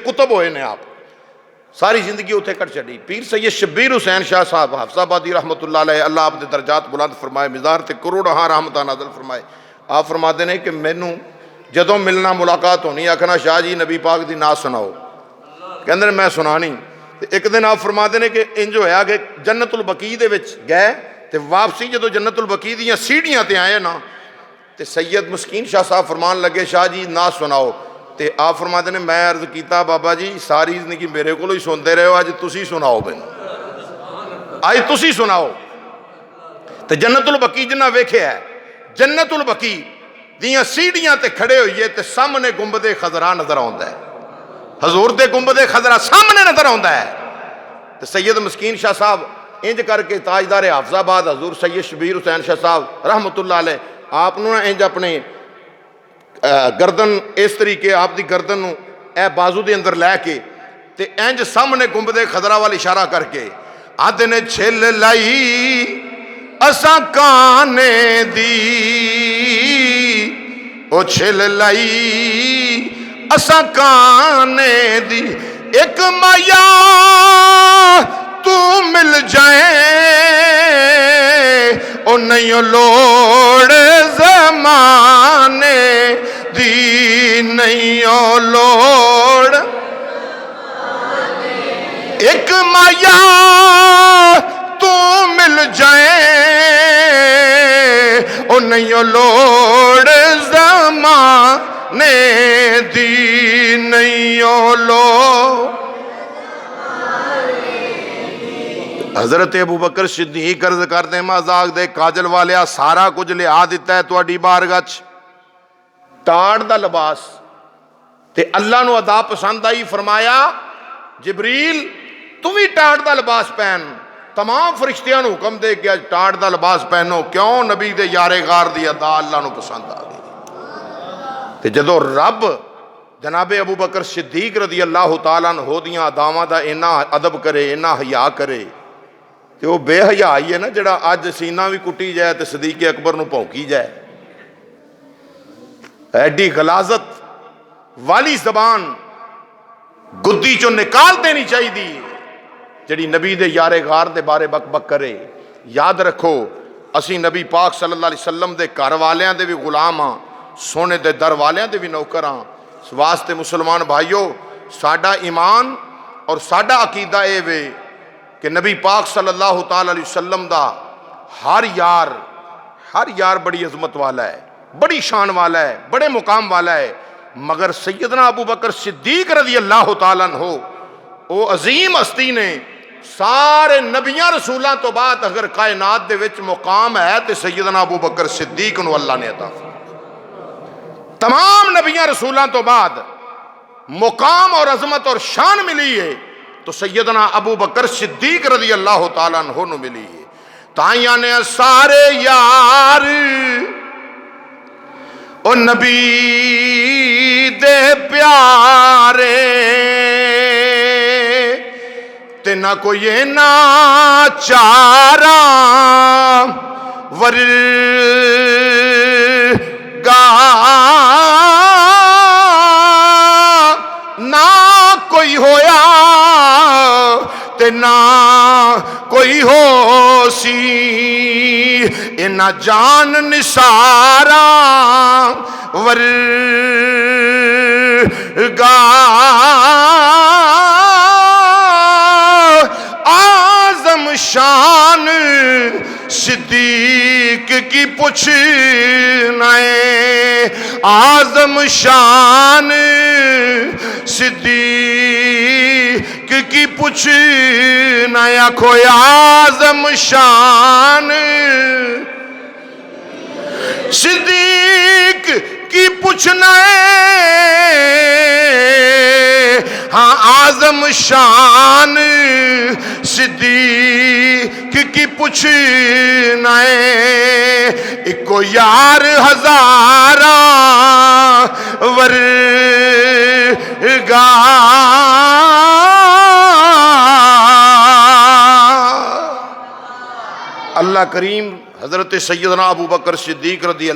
کتب ہوئے نے آپ ساری زندگی اتنے کٹ چڑی. پیر سید شبیر حسین شاہ صاحب حافظ آبادی رحمت اللہ علیہ, اللہ آپ کے درجات بلند فرمائے, مزار تے کروڑ رحمتہ نازل فرمائے. آپ فرماتے ہیں کہ مینوں جدوں ملنا ملاقات ہونی آکھنا شاہ جی نبی پاک دی نعت سناؤ, کہندے میں سنانی. ایک دن آپ فرماتے ہیں کہ انج ہویا کہ جنت البقیع دے وچ گئے تے واپسی جدوں جنت البقیع دیاں سیڑھیاں تے آئے نا تے سید مسکین شاہ صاحب فرمان لگے شاہ جی نعت سناؤ. تے آپ فرماتے ہیں میں عرض کیتا بابا جی ساری زندگی میرے کو ہی سنتے رہے ہو, اج تسی سناؤ مینوں, اج تسی سناؤ. تے جنت البقیع جنہ ویکھیا ہے, جنت البقیع دیاں سیڑھیاں تے کھڑے ہوئیے تے سامنے گنبد خضرا نظر آندا ہے, حضور دے گنبد خضرا سامنے نظر آندا ہے. تے سید مسکین شاہ صاحب انج کر کے تاجدار حافظ آباد حضور سید شبیر حسین شاہ صاحب رحمت اللہ علیہ آپ نو انج اپنے گردن اس طریقے آپ دی گردن نو اے بازو دے اندر لے کے تے انج سامنے گنبد خضرا وال اشارہ کر کے آدھے نے چھل لائی اساں کانے دی, او چھل لائی اساں کانے دی, ایک مایا تو مل جائے او نہیں لوڑ زمانے دی, نہیں لوڑ ایک مایا تو مل جائے او نہیں لوڑ زمانے دی, نہیں لوڑ. حضرت ابوبکر صدیق عرض کرتے ہیں مذاق دے کاجل والیا سارا کچھ لیا دیتا ہے تواڈی بارگاہ وچ, ٹاڑ دا لباس تے اللہ نو ادا پسند آئی, فرمایا جبریل تم ہی ٹاڑ دا لباس پہن. تمام فرشتیاں نو حکم دے گیا ٹاڑ دا لباس پہنو, کیوں نبی دے یارے غار دی ادا اللہ نو پسند آ گئی. تے جدو رب جناب ابوبکر صدیق رضی اللہ تعالیٰ عنہ دیاں اداواں دا اینا ادب کرے, اینا حیا کرے, تے وہ بے حیا ہی ہے نا جڑا اج سینہ بھی کٹی جائے تے صدیق اکبر نو پھونکی جائے. ایڈی غلاظت والی زبان گدی چو نکال دینی چاہیے دی جڑی نبی دے یارے غار دے بارے بک بک کرے. یاد رکھو اسی نبی پاک صلی اللہ علیہ وسلم دے گھر والیاں دے بھی غلام ہاں, سونے دے در والیاں دے بھی نوکر ہاں. واسطے مسلمان بھائیو ساڈا ایمان اور ساڈا عقیدہ اے وے کہ نبی پاک صلی اللہ تعالی علیہ وسلم دا ہر یار بڑی عظمت والا ہے, بڑی شان والا ہے, بڑے مقام والا ہے. مگر سیدنا ابوبکر صدیق رضی اللہ تعالیٰ عنہ او عظیم ہستی نے سارے نبیاں رسولاں تو بعد اگر کائنات دے وچ مقام ہے تے سیدنا ابوبکر صدیق نو اللہ نے عطا فرمایا. تمام نبیاں رسولاں تو بعد مقام اور عظمت اور شان ملی ہے تو سیدنا ابوبکر صدیق رضی اللہ تعالیٰ عنہ نو ملی ہے. تائیاں نے سارے یار او نبی دے پیارے تے نہ کوئی نہ چارا ورگا نہ کوئی ہویا تے نہ کوئی ہو سی نہ جان نثارا ورگا اعظم شان صدیق کی پوچھنا ہے, اعظم شان صدیق کی پوچھنا ہے. آنکھو اعظم شان صدیق کی پوچھنا ہے, ہاں اعظم شان صدیق کی پوچھنا ہے. ایکو یار ہزاراں ورگا اللہ کریم حضرت سیدنا ابوبکر صدیق رضی اللہ